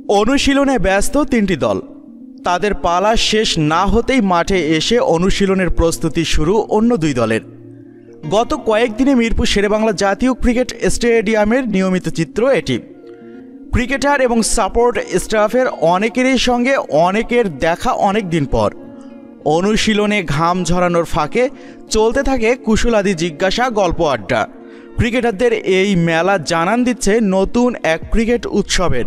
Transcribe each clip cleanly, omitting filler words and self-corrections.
অনুশীলনে ব্যস্ত তিনটি দল। তাদের পালা শেষ না হতেই মাঠে এসে অনুশীলনের প্রস্তুতি শুরু অন্য দুই দলের। গত কয়েকদিনে মিরপুর শেরেবাংলা জাতীয় ক্রিকেট স্টেডিয়ামের নিয়মিত চিত্র এটি। ক্রিকেটার এবং সাপোর্ট স্টাফের অনেকেরই সঙ্গে অনেকের দেখা অনেক দিন পর। অনুশীলনে ঘাম ঝরানোর ফাঁকে চলতে থাকে কুশলাদি জিজ্ঞাসা, গল্প, আড্ডা। ক্রিকেটারদের এই মেলা জানান দিচ্ছে নতুন এক ক্রিকেট উৎসবের।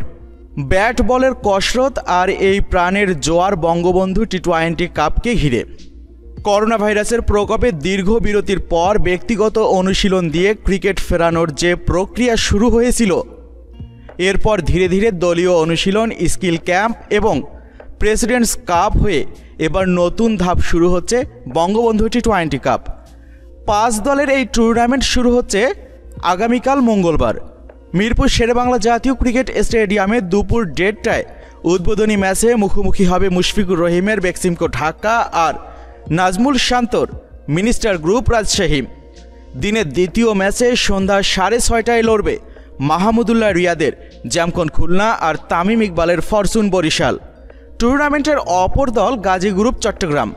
ব্যাট বলের কসরত আর এই প্রাণের জোয়ার বঙ্গবন্ধু টি-20 কাপকে ঘিরে। করোনা ভাইরাসের প্রকোপে দীর্ঘ বিরতির পর ব্যক্তিগত অনুশীলন দিয়ে ক্রিকেট ফেরানোর যে প্রক্রিয়া শুরু হয়েছিল, এরপর ধীরে ধীরে দলীয় অনুশীলন, স্কিল ক্যাম্প এবং প্রেসিডেন্টস কাপ হয়ে এবার নতুন ধাপ শুরু হচ্ছে বঙ্গবন্ধু টি-20 কাপ। 5 দলের এই টুর্নামেন্ট শুরু হচ্ছে আগামীকাল মঙ্গলবার মিরপুর শেরেবাংলা জাতীয় ক্রিকেট স্টেডিয়ামে দুপুর 1:30টায়। উদ্বোধনী ম্যাচে মুখোমুখি হবে মুশফিকুর রহিমের বেক্সিমকো ঢাকা আর নাজমুল শান্তর মিনিস্টার গ্রুপ রাজশাহী। দিনের দ্বিতীয় ম্যাচে সন্ধ্যা 6:30টায় লড়বে মাহমুদুল্লাহ রিয়াদের জ্যামকন খুলনা আর তামিম ইকবালের ফরচুন বরিশাল। টুর্নামেন্টের অপর দল গাজী গ্রুপ চট্টগ্রাম।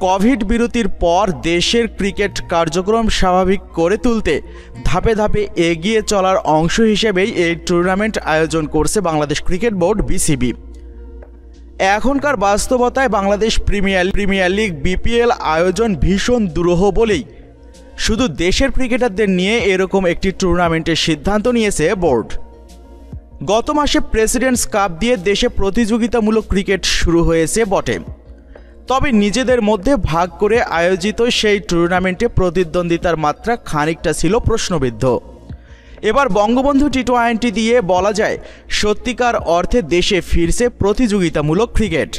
কোভিড বিরতির পর দেশের ক্রিকেট কার্যক্রম স্বাভাবিক করে তুলতে ধাপে ধাপে এগিয়ে চলার অংশ হিসেবেই এই টুর্নামেন্ট আয়োজন করছে বাংলাদেশ ক্রিকেট বোর্ড বিসিবি। এখনকার বাস্তবতায় বাংলাদেশ প্রিমিয়ার লিগ বিপিএল আয়োজন ভীষণ দুরূহ বলেই শুধু দেশের ক্রিকেটারদের নিয়ে এরকম একটি টুর্নামেন্টের সিদ্ধান্ত নিয়েছে বোর্ড। গত মাসে প্রেসিডেন্টস কাপ দিয়ে দেশে প্রতিযোগিতামূলক ক্রিকেট শুরু হয়েছে বটে, তবে নিজেদের মধ্যে ভাগ করে আয়োজিত সেই টুর্নামেন্টে প্রতিদ্বন্দ্বিতার মাত্রা খানিকটা ছিল প্রশ্নবিদ্ধ। এবার বঙ্গবন্ধু টি-20 দিয়ে বলা যায় সত্যিকার অর্থে দেশে ফিরছে প্রতিযোগিতামূলক ক্রিকেট।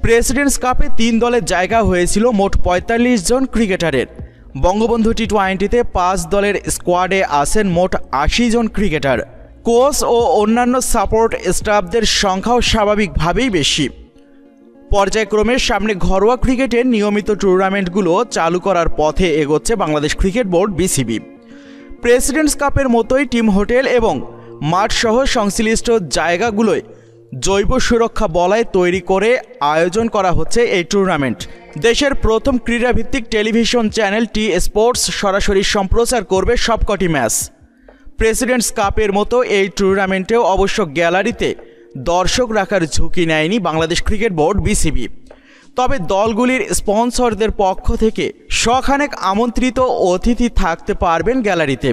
প্রেসিডেন্টস কাপে 3 দলের জায়গা হয়েছিল মোট 45 জন ক্রিকেটারের। বঙ্গবন্ধু টি-20তে 5 দলের স্কোয়াডে আছেন মোট 80 জন ক্রিকেটার। কোচ ও অন্যান্য সাপোর্ট স্টাফদের সংখ্যাও স্বাভাবিকভাবেই বেশি। পর্যায়ক্রমে সামনে ঘরোয়া ক্রিকেটের নিয়মিত টুর্নামেন্টগুলো চালু করার পথে এগোচ্ছে Bangladesh cricket board BCB. Presidents কাপের মতোই টিম হোটেল এবং মাঠসহ সংশ্লিষ্ট জায়গাগুলোয় জৈব সুরক্ষা বলয় তৈরি করে আয়োজন করা হচ্ছে এই টুর্নামেন্ট। দেশের প্রথম ক্রীড়াভিত্তিক টেলিভিশন চ্যানেল টি স্পোর্টস সরাসরি সম্প্রচার করবে সবকটি ম্যাচ। প্রেসিডেন্টস কাপের মতো এই টুর্নামেন্টেও অবশ্য গ্যালারিতে দর্শক রাখার ঝুঁকি নেয়নি বাংলাদেশ ক্রিকেট বোর্ড বিসিবি। তবে দলগুলির স্পন্সরদের পক্ষ থেকে শখানেক আমন্ত্রিত অতিথি থাকতে পারবেন গ্যালারিতে।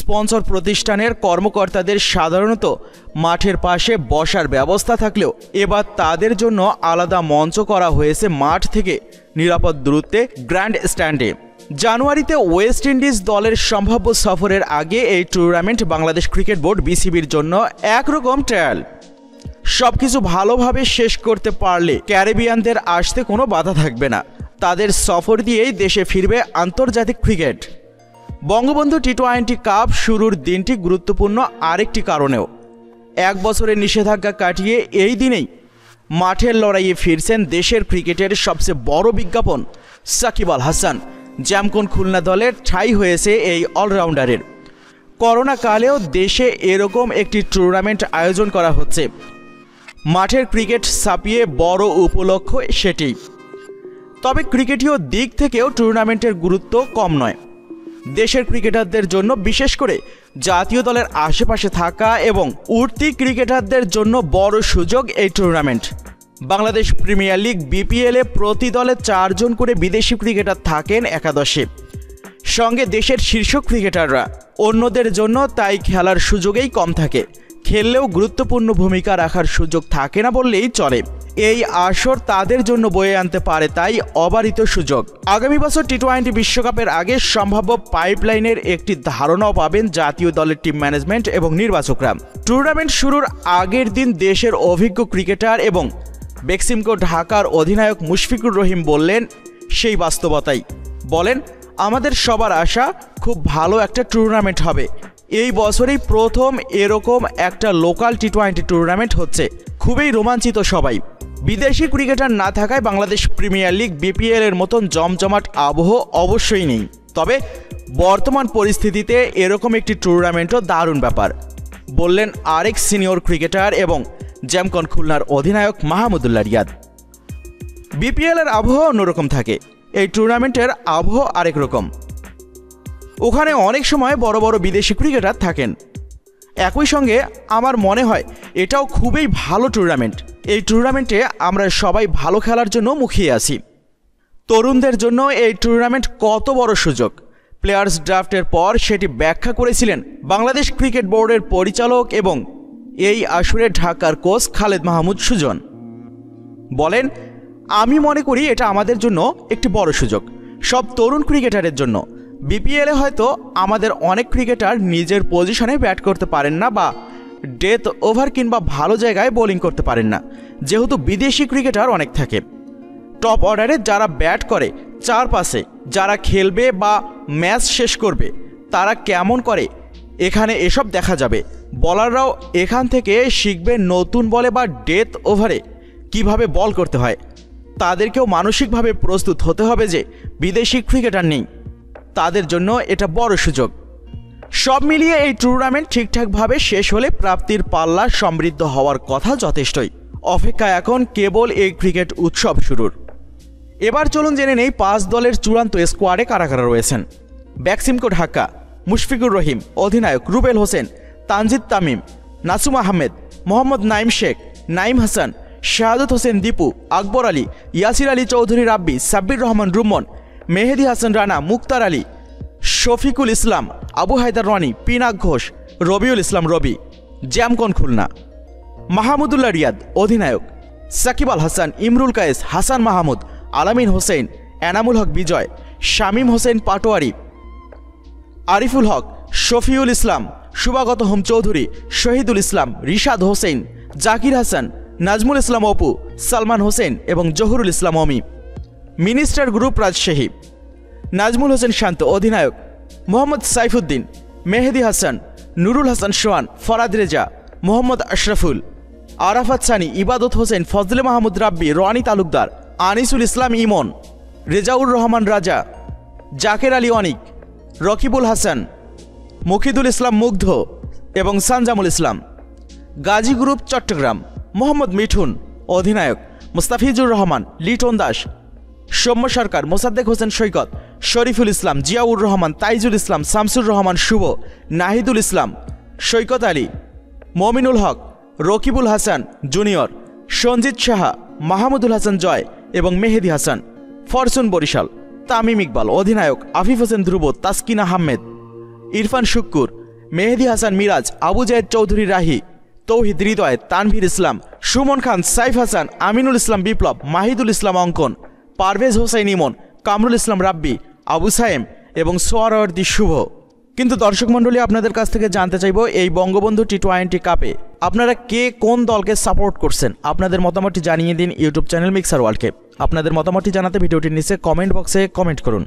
স্পন্সর প্রতিষ্ঠানের কর্মকর্তাদের সাধারণত মাঠের পাশে বসার ব্যবস্থা থাকলেও এবার তাদের জন্য আলাদা মঞ্চ করা হয়েছে মাঠ থেকে নিরাপদ দূরত্বে গ্র্যান্ড স্ট্যান্ডে। জানুয়ারিতে ওয়েস্ট ইন্ডিজ দলের সম্ভাব্য সফরের আগে এই টুর্নামেন্ট বাংলাদেশ ক্রিকেট বোর্ড বিসিবির জন্য একরকম ট্রায়াল। সবকিছু ভালোভাবে শেষ করতে পারলে ক্যারিবিয়ানদের আসতে কোনো বাধা থাকবে না। তাদের সফর দিয়েই দেশে ফিরবে আন্তর্জাতিক ক্রিকেট। বঙ্গবন্ধু টি-20 কাপ শুরুর দিনটি গুরুত্বপূর্ণ আরেকটি কারণেও। 1 বছরের নিষেধাজ্ঞা কাটিয়ে এই দিনেই মাঠের লড়াইয়ে ফিরছেন দেশের ক্রিকেটের সবচেয়ে বড় বিজ্ঞাপন সাকিব আল হাসান। জ্যামকন খুলনা দলের ঠাঁই হয়েছে এই অলরাউন্ডারের। করোনা কালেও দেশে এরকম একটি টুর্নামেন্ট আয়োজন করা হচ্ছে। মাঠের ক্রিকেট ছাপিয়ে বড় উপলক্ষ সেটি। তবে ক্রিকেটীয় দিক থেকেও টুর্নামেন্টের গুরুত্ব কম নয়। দেশের ক্রিকেটারদের জন্য, বিশেষ করে জাতীয় দলের আশেপাশে থাকা এবং উঠতি ক্রিকেটারদের জন্য বড় সুযোগ এই টুর্নামেন্ট। বাংলাদেশ প্রিমিয়ার লিগ বিপিএলে প্রতি দলে 4 জন করে বিদেশি ক্রিকেটার থাকেন একাদশে, সঙ্গে দেশের শীর্ষ ক্রিকেটাররা। অন্যদের জন্য তাই খেলার সুযোগই কম থাকে, খেললেও গুরুত্বপূর্ণ ভূমিকা রাখার সুযোগ থাকে না বললেই চলে। এই আসর তাদের জন্য বয়ে আনতে পারে তাই অবারিত সুযোগ। আগামী বছর টি-20 বিশ্বকাপের আগে সম্ভাব্য পাইপলাইনের একটি ধারণাও পাবেন জাতীয় দলের টিম ম্যানেজমেন্ট এবং নির্বাচকরা। টুর্নামেন্ট শুরুর আগের দিন দেশের অভিজ্ঞ ক্রিকেটার এবং বেক্সিমকো ঢাকার অধিনায়ক মুশফিকুর রহিম বললেন সেই বাস্তবতাই। বলেন, আমাদের সবার আশা খুব ভালো একটা টুর্নামেন্ট হবে। এই বছরেই প্রথম এরকম একটা লোকাল টি-20 টুর্নামেন্ট হচ্ছে। খুবই রোমাঞ্চিত সবাই। বিদেশি ক্রিকেটার না থাকায় বাংলাদেশ প্রিমিয়ার লিগ বিপিএল এর মতন জমজমাট আবহ অবশ্যই নেই, তবে বর্তমান পরিস্থিতিতে এরকম একটি টুর্নামেন্টও দারুণ ব্যাপার, বললেন আরেক সিনিয়র ক্রিকেটার এবং জ্যামকন খুলনার অধিনায়ক মাহমুদুল্লাহ রিয়াদ। বিপিএল এর আবহাওয়া অন্যরকম থাকে, এই টুর্নামেন্টের আবহাওয়া আরেক রকম। ওখানে অনেক সময় বড় বড় বিদেশি ক্রিকেটার থাকেন। একই সঙ্গে আমার মনে হয় এটাও খুবই ভালো টুর্নামেন্ট। এই টুর্নামেন্টে আমরা সবাই ভালো খেলার জন্য মুখিয়ে আছি। তরুণদের জন্য এই টুর্নামেন্ট কত বড় সুযোগ। প্লেয়ার্স ড্রাফটের পর সেটি ব্যাখ্যা করেছিলেন বাংলাদেশ ক্রিকেট বোর্ডের পরিচালক এবং এই আসরে ঢাকার কোচ খালেদ মাহমুদ সুজন। বলেন, আমি মনে করি এটা আমাদের জন্য একটি বড় সুযোগ, সব তরুণ ক্রিকেটারের জন্য। বিপিএলে হয়তো আমাদের অনেক ক্রিকেটার নিজের পজিশনে ব্যাট করতে পারেন না বা ডেথ ওভার কিংবা ভালো জায়গায় বোলিং করতে পারেন না, যেহেতু বিদেশি ক্রিকেটার অনেক থাকে। টপ অর্ডারে যারা ব্যাট করে, চারপাশে যারা খেলবে বা ম্যাচ শেষ করবে তারা কেমন করে এখানে এসব দেখা যাবে। বলাররাও এখান থেকে শিখবে নতুন বলে বা ডেথ ওভারে কিভাবে বল করতে হয়। তাদেরকেও মানসিকভাবে প্রস্তুত হতে হবে যে বিদেশি ক্রিকেটার নেই, তাদের জন্য এটা বড় সুযোগ। সব মিলিয়ে এই টুর্নামেন্ট ঠিকঠাকভাবে শেষ হলে প্রাপ্তির পাল্লা সমৃদ্ধ হওয়ার কথা যথেষ্টই। অপেক্ষা এখন কেবল এই ক্রিকেট উৎসব শুরুর। এবার চলুন জেনে নেই 5 দলের চূড়ান্ত স্কোয়াডে কারা কারা রয়েছেন। ব্যাকসিমকো ঢাকা, মুশফিকুর রহিম অধিনায়ক, রুবেল হোসেন, তানজিদ তামিম, নাসুম আহমেদ, মোহাম্মদ নাইম শেখ, নাইম হাসান, শাহাদত হোসেন দীপু, আকবর আলী, ইয়াসির আলী চৌধুরী রাব্বি, সাব্বির রহমান রুম্মন, মেহেদি হাসান রানা, মুক্তার আলী, শফিকুল ইসলাম, আবু হায়দার রনি, পিনাক ঘোষ, রবিউল ইসলাম রবি। জ্যামকন খুলনা, মাহমুদুল্লাহ রিয়াদ অধিনায়ক, সাকিব আল হাসান, ইমরুল কায়েস, হাসান মাহমুদ, আলামিন হোসেন, এনামুল হক বিজয়, শামীম হোসেন পাটোয়ারি, আরিফুল হক, শফিউল ইসলাম, শুভাগত হোম চৌধুরী, শহীদুল ইসলাম, রিশাদ হোসেন, জাকির হাসান, নাজমুল ইসলাম অপু, সালমান হোসেন এবং জহুরুল ইসলাম অমি। মিনিস্টার গ্রুপ রাজশাহী, নাজমুল হোসেন শান্ত অধিনায়ক, মোহাম্মদ সাইফুদ্দিন, মেহেদি হাসান, নুরুল হাসান সোহান, ফরাদ রেজা, মোহাম্মদ আশরাফুল, আরাফাত সানি, ইবাদত হোসেন, ফজলে মাহমুদ রাব্বি, রনি তালুকদার, আনিসুল ইসলাম ইমন, রেজাউর রহমান রাজা, জাকের আলী অনিক, রকিবুল হাসান, মুকিদুল ইসলাম মুগ্ধ এবং সানজামুল ইসলাম। গাজী গ্রুপ চট্টগ্রাম, মোহাম্মদ মিঠুন অধিনায়ক, মুস্তাফিজুর রহমান, লিটন দাস, সৌম্য সরকার, মোসাদ্দেক হোসেন সৈকত, শরীফুল ইসলাম, জিয়াউর রহমান, তাইজুল ইসলাম, শামসুর রহমান শুভ, নাহিদুল ইসলাম, সৈকত আলী, মমিনুল হক, রকিবুল হাসান জুনিয়র, সঞ্জিত সাহা, মাহমুদুল হাসান জয় এবং মেহেদি হাসান। ফরচুন বরিশাল, তামিম ইকবাল অধিনায়ক, আফিফ হোসেন ধ্রুব, তাসকিন আহমেদ, ইরফান শুক্কুর, মেহেদি হাসান মিরাজ, আবু জায়েদ চৌধুরী রাহি, তৌহিদ হৃদয়, তানভীর ইসলাম, সুমন খান, সাইফ হাসান, আমিনুল ইসলাম বিপ্লব, মাহিদুল ইসলাম অঙ্কন, পারভেজ হোসেন ইমন, কামরুল ইসলাম রাব্বি, আবু সায়েম এবং সোয়ারওয়ার্দী শুভ। কিন্তু দর্শক মণ্ডলী, আপনাদের কাছ থেকে জানতে চাইব এই বঙ্গবন্ধু টি20 কাপে আপনারা কে কোন দলকে সাপোর্ট করছেন। আপনাদের মতামতটি জানিয়ে দিন ইউটিউব চ্যানেল মিক্সার ওয়ার্ল্ডকে। আপনাদের মতামতটি জানাতে ভিডিওটির নিচে কমেন্ট বক্সে কমেন্ট করুন।